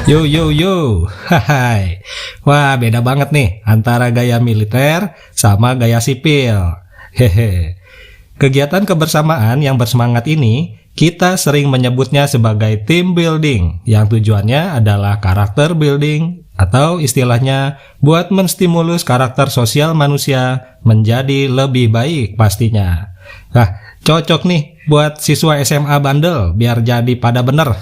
Yo yo yo, hai. Wah, beda banget nih antara gaya militer sama gaya sipil. Hehe. Kegiatan kebersamaan yang bersemangat ini kita sering menyebutnya sebagai team building, yang tujuannya adalah karakter building atau istilahnya buat menstimulus karakter sosial manusia menjadi lebih baik pastinya. Nah, cocok nih buat siswa SMA bandel biar jadi pada bener.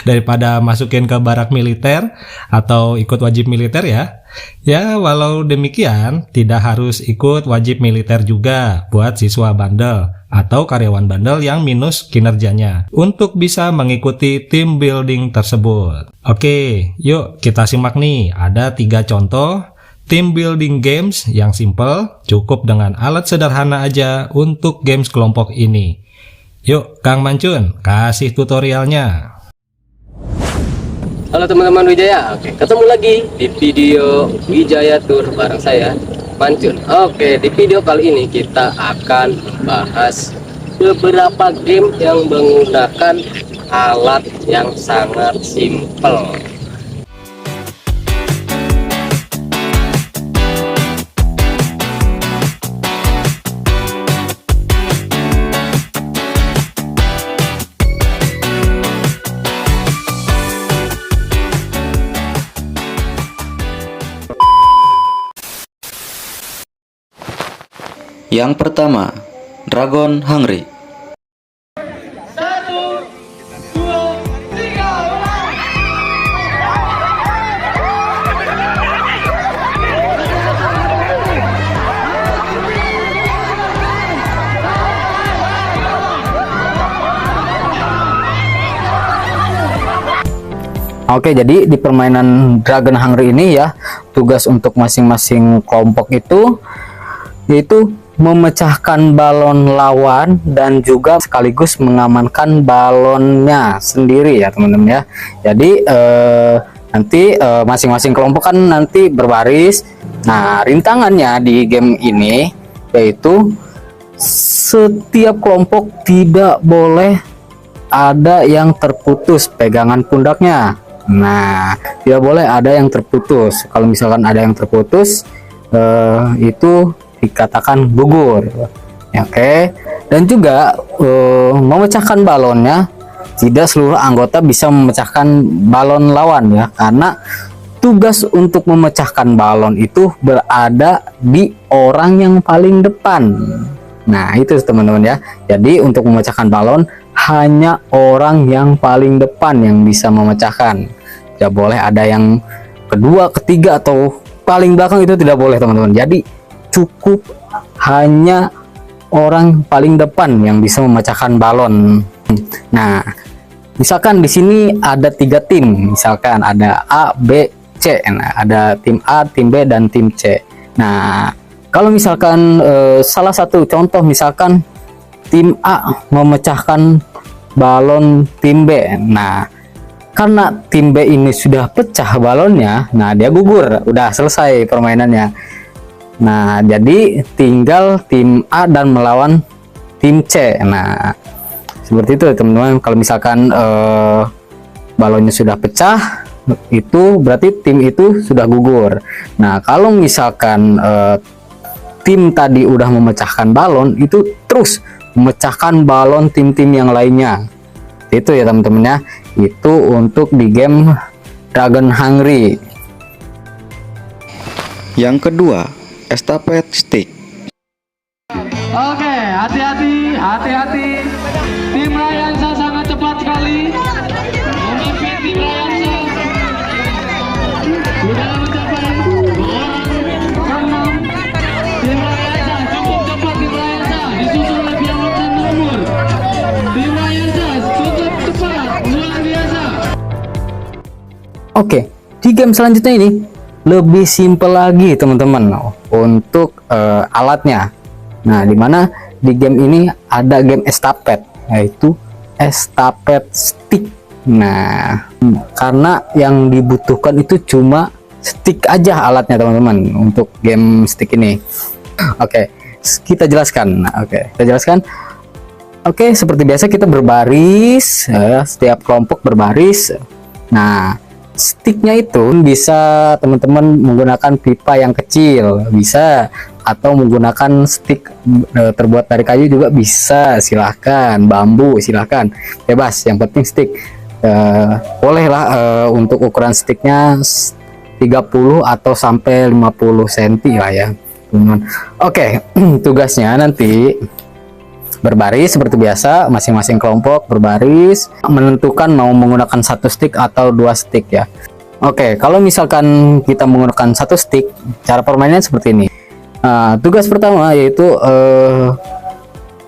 Daripada masukin ke barak militer atau ikut wajib militer ya. Ya, walau demikian tidak harus ikut wajib militer juga buat siswa bandel atau karyawan bandel yang minus kinerjanya untuk bisa mengikuti team building tersebut. Oke, yuk kita simak nih. Ada 3 contoh team building games yang simple, cukup dengan alat sederhana aja untuk games kelompok ini. Yuk, Kang Mancun, kasih tutorialnya. Halo teman-teman Wijaya, ketemu lagi di video Wijaya Tour bareng saya, Mancun. Di video kali ini kita akan membahas beberapa game yang menggunakan alat yang sangat simple. Yang pertama, Dragon Hungry. Oke, jadi di permainan Dragon Hungry ini ya, tugas untuk masing-masing kelompok itu yaitu memecahkan balon lawan dan juga sekaligus mengamankan balonnya sendiri ya teman-teman ya. Jadi nanti masing-masing kelompok kan nanti berbaris. Nah, rintangannya di game ini yaitu setiap kelompok tidak boleh ada yang terputus pegangan pundaknya. Nah, tidak boleh ada yang terputus. Kalau misalkan ada yang terputus itu dikatakan gugur. Oke. Dan juga memecahkan balonnya, tidak seluruh anggota bisa memecahkan balon lawan ya, karena tugas untuk memecahkan balon itu berada di orang yang paling depan. Nah, itu teman-teman ya. Jadi untuk memecahkan balon hanya orang yang paling depan yang bisa memecahkan. Tidak boleh ada yang kedua, ketiga atau paling belakang, itu tidak boleh teman-teman. Jadi cukup hanya orang paling depan yang bisa memecahkan balon. Nah, misalkan di sini ada 3 tim, misalkan ada A, B, C. Nah, ada tim A, tim B, dan tim C. Nah, kalau misalkan salah satu contoh, misalkan tim A memecahkan balon tim B. Nah, karena tim B ini sudah pecah balonnya, nah dia gugur, udah selesai permainannya. Nah, jadi tinggal tim A dan melawan tim C. Nah, seperti itu teman-teman. Kalau misalkan balonnya sudah pecah, itu berarti tim itu sudah gugur. Nah, kalau misalkan tim tadi udah memecahkan balon, itu terus memecahkan balon tim-tim yang lainnya. Itu ya teman-teman ya. Itu untuk di game Dragon Hungry. Yang kedua, Estafet Stick. Oke, hati-hati. Tim Rayansa sangat cepat sekali. Memimpin tim Rayansa. Sudah mencapai 2 orang. Tim Rayansa cukup cepat, tim Rayansa disusul oleh Piawan Nomor. Tim Rayansa cukup cepat, luar biasa. Oke, di game selanjutnya ini lebih simpel lagi teman-teman untuk alatnya. Nah, dimana di game ini ada game estafet, yaitu estafet stick. Nah, karena yang dibutuhkan itu cuma stick aja alatnya teman-teman untuk game stick ini. Oke, kita jelaskan. Oke, seperti biasa kita berbaris, setiap kelompok berbaris. Nah, sticknya itu bisa teman-teman menggunakan pipa yang kecil, bisa, atau menggunakan stick terbuat dari kayu juga bisa, silahkan, bambu silahkan, bebas, yang penting stick. Bolehlah untuk ukuran sticknya 30 atau sampai 50 cm lah ya teman-teman. Oke, tugasnya nanti berbaris seperti biasa, masing-masing kelompok berbaris, menentukan mau menggunakan satu stick atau dua stick ya. Oke, kalau misalkan kita menggunakan satu stick, cara permainannya seperti ini. Tugas pertama yaitu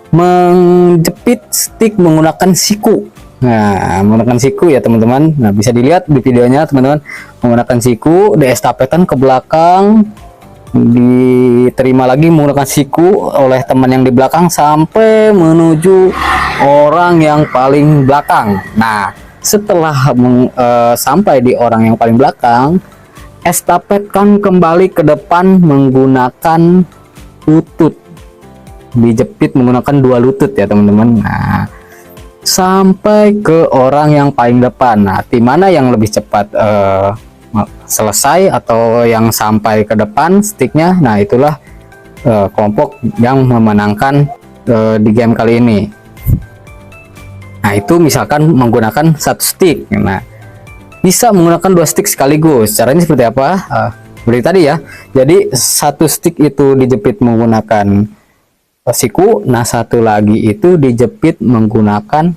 menjepit stick menggunakan siku. Nah, menggunakan siku ya teman-teman. Nah, bisa dilihat di videonya teman-teman, menggunakan siku, diestapetan ke belakang, diterima lagi menggunakan siku oleh teman yang di belakang sampai menuju orang yang paling belakang. Nah, setelah sampai di orang yang paling belakang, estafetkan kembali ke depan menggunakan lutut, dijepit menggunakan dua lutut ya teman-teman. Nah, sampai ke orang yang paling depan. Nah, di mana yang lebih cepat selesai atau yang sampai ke depan sticknya, nah itulah kelompok yang memenangkan di game kali ini. Nah, itu misalkan menggunakan satu stick. Nah, bisa menggunakan dua stick sekaligus. Caranya seperti apa? Seperti tadi ya. Jadi satu stick itu dijepit menggunakan siku, nah satu lagi itu dijepit menggunakan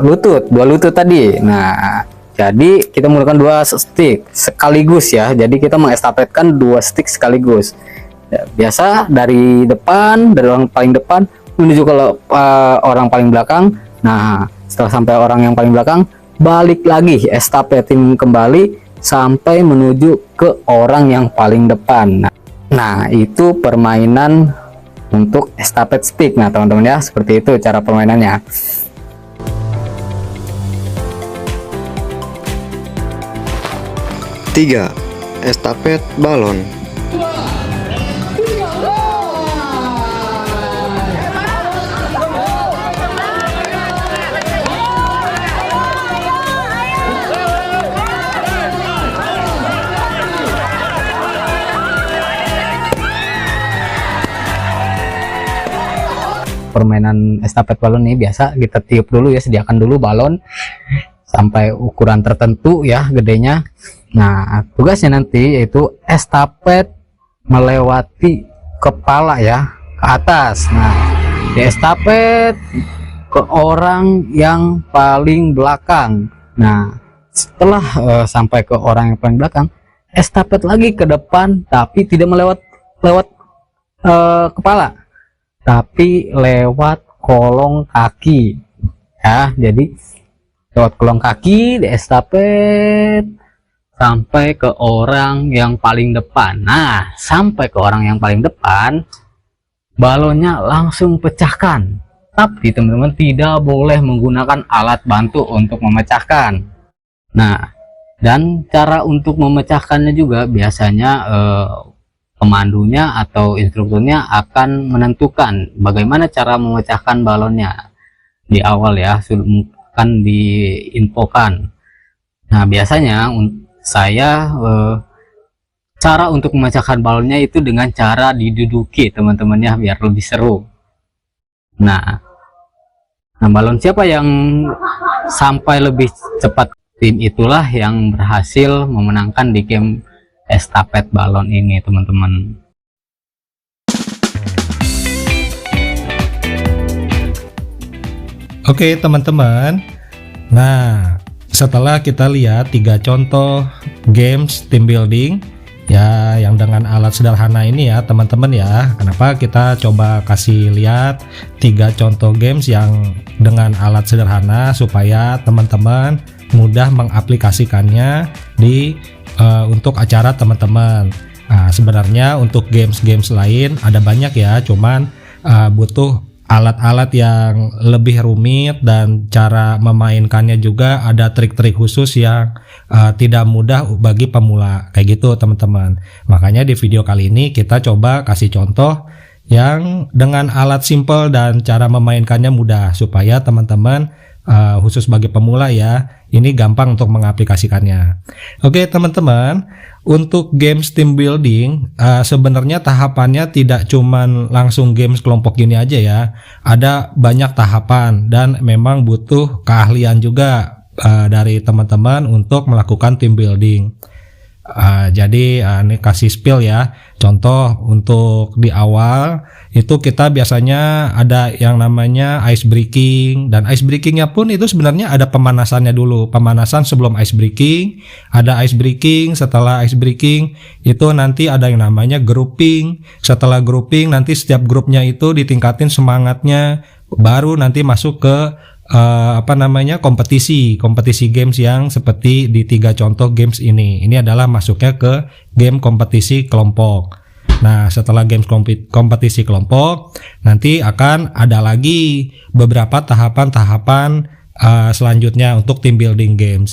lutut, dua lutut tadi. Nah, jadi kita menggunakan dua stick sekaligus ya. Jadi kita mengestafetkan dua stick sekaligus. Ya, biasa dari depan, dari orang paling depan menuju ke orang paling belakang. Nah, setelah sampai orang yang paling belakang, balik lagi estafetin kembali sampai menuju ke orang yang paling depan. Nah, itu permainan untuk estafet stick. Nah, teman-teman ya, seperti itu cara permainannya. Tiga, estafet balon. Permainan estafet balon ini biasa kita tiup dulu ya, sediakan dulu balon sampai ukuran tertentu ya gedenya. Nah, tugasnya nanti yaitu estafet melewati kepala ya, ke atas. Nah, di estafet ke orang yang paling belakang. Nah, setelah sampai ke orang yang paling belakang, estafet lagi ke depan, tapi tidak lewat kepala, tapi lewat kolong kaki ya. Jadi lewat kolong kaki di estafet sampai ke orang yang paling depan. Nah, sampai ke orang yang paling depan, balonnya langsung pecahkan. Tapi teman-teman tidak boleh menggunakan alat bantu untuk memecahkan. Nah, dan cara untuk memecahkannya juga biasanya pemandunya atau instrukturnya akan menentukan bagaimana cara memecahkan balonnya di awal ya, akan diinfokan. Nah, biasanya saya cara untuk memecahkan balonnya itu dengan cara diduduki teman-teman ya, biar lebih seru. Nah, balon siapa yang sampai lebih cepat, tim itulah yang berhasil memenangkan di game estafet balon ini teman-teman. Oke teman-teman, nah setelah kita lihat 3 contoh games team building ya yang dengan alat sederhana ini ya teman-teman ya, kenapa kita coba kasih lihat 3 contoh games yang dengan alat sederhana supaya teman-teman mudah mengaplikasikannya di untuk acara teman-teman. Nah, sebenarnya untuk games-games lain ada banyak ya, cuman butuh alat-alat yang lebih rumit dan cara memainkannya juga ada trik-trik khusus yang tidak mudah bagi pemula kayak gitu teman-teman. Makanya di video kali ini kita coba kasih contoh yang dengan alat simple dan cara memainkannya mudah supaya teman-teman khusus bagi pemula ya. Ini gampang untuk mengaplikasikannya. Oke teman-teman, untuk games team building sebenarnya tahapannya tidak cuman langsung games kelompok gini aja ya. Ada banyak tahapan dan memang butuh keahlian juga dari teman-teman untuk melakukan team building. Jadi ini kasih spill ya. Contoh untuk di awal itu kita biasanya ada yang namanya ice breaking, dan ice breakingnya pun itu sebenarnya ada pemanasannya dulu. Pemanasan sebelum ice breaking, ada ice breaking, setelah ice breaking itu nanti ada yang namanya grouping. Setelah grouping nanti setiap grupnya itu ditingkatin semangatnya, baru nanti masuk ke kompetisi games yang seperti di 3 contoh games ini. Ini adalah masuknya ke game kompetisi kelompok. Nah, setelah games kompetisi kelompok, nanti akan ada lagi beberapa tahapan-tahapan selanjutnya untuk team building games.